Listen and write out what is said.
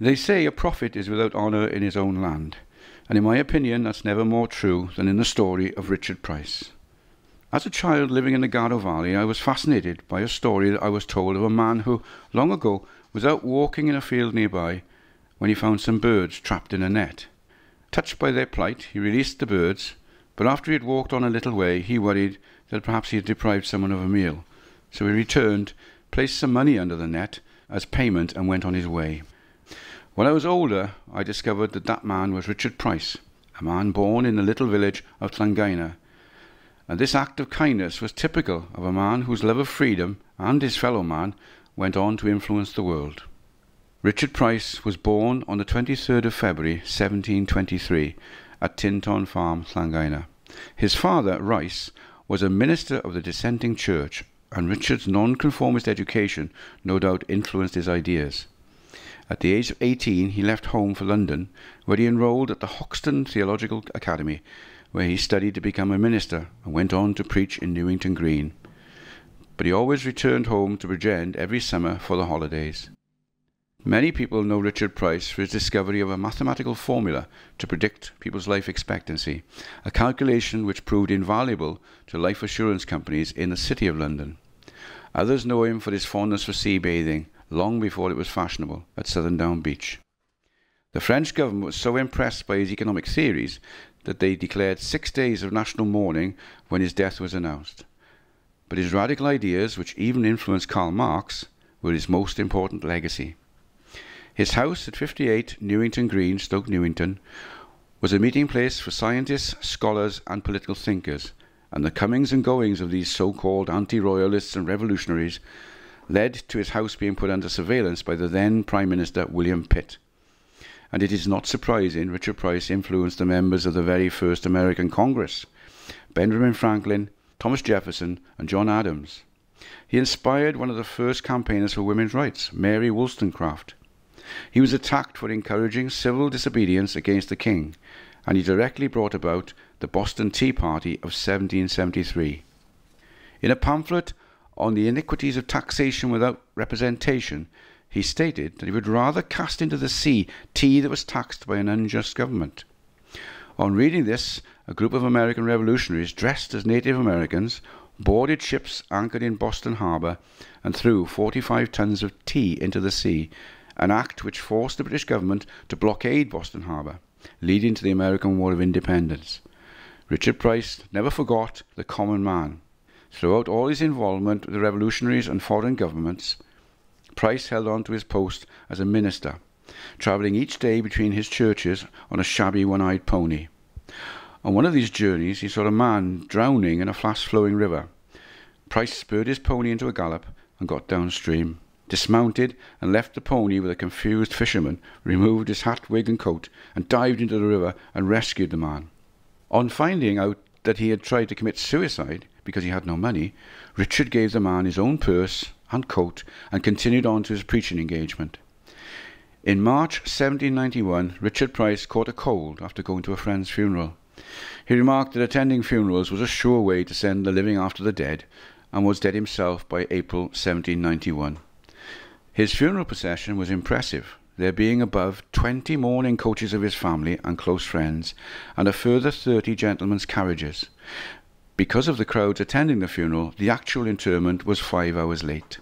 They say a prophet is without honour in his own land, and in my opinion that's never more true than in the story of Richard Price. As a child living in the Gardow Valley, I was fascinated by a story that I was told of a man who, long ago, was out walking in a field nearby when he found some birds trapped in a net. Touched by their plight, he released the birds, but after he had walked on a little way, he worried that perhaps he had deprived someone of a meal. So he returned, placed some money under the net as payment, and went on his way. When I was older, I discovered that that man was Richard Price, a man born in the little village of Llangaina. And this act of kindness was typical of a man whose love of freedom and his fellow man went on to influence the world. Richard Price was born on the 23rd of February 1723 at Tynton Farm, Llangaina. His father, Rice, was a minister of the dissenting church, and Richard's nonconformist education no doubt influenced his ideas. At the age of 18, he left home for London, where he enrolled at the Hoxton Theological Academy, where he studied to become a minister and went on to preach in Newington Green. But he always returned home to Bridgend every summer for the holidays. Many people know Richard Price for his discovery of a mathematical formula to predict people's life expectancy, a calculation which proved invaluable to life assurance companies in the City of London. Others know him for his fondness for sea bathing, long before it was fashionable, at Southern Down Beach. The French government was so impressed by his economic theories that they declared 6 days of national mourning when his death was announced. But his radical ideas, which even influenced Karl Marx, were his most important legacy. His house at 58 Newington Green, Stoke Newington, was a meeting place for scientists, scholars and political thinkers, and the comings and goings of these so-called anti-royalists and revolutionaries led to his house being put under surveillance by the then Prime Minister William Pitt. And it is not surprising Richard Price influenced the members of the very first American Congress, Benjamin Franklin, Thomas Jefferson and John Adams. He inspired one of the first campaigners for women's rights, Mary Wollstonecraft. He was attacked for encouraging civil disobedience against the king, and he directly brought about the Boston Tea Party of 1773. In a pamphlet on the iniquities of taxation without representation, he stated that he would rather cast into the sea tea that was taxed by an unjust government. On reading this, a group of American revolutionaries dressed as Native Americans boarded ships anchored in Boston Harbour and threw 45 tons of tea into the sea, an act which forced the British government to blockade Boston Harbour, leading to the American War of Independence. Richard Price never forgot the common man. Throughout all his involvement with the revolutionaries and foreign governments, Price held on to his post as a minister, travelling each day between his churches on a shabby one-eyed pony. On one of these journeys he saw a man drowning in a fast-flowing river. Price spurred his pony into a gallop and got downstream, dismounted and left the pony with a confused fisherman, removed his hat, wig and coat, and dived into the river and rescued the man. On finding out that he had tried to commit suicide because he had no money, Richard gave the man his own purse and coat and continued on to his preaching engagement. In March 1791, Richard Price caught a cold after going to a friend's funeral. He remarked that attending funerals was a sure way to send the living after the dead, and was dead himself by April 1791. His funeral procession was impressive, there being above 20 mourning coaches of his family and close friends, and a further 30 gentlemen's carriages. Because of the crowds attending the funeral, the actual interment was 5 hours late.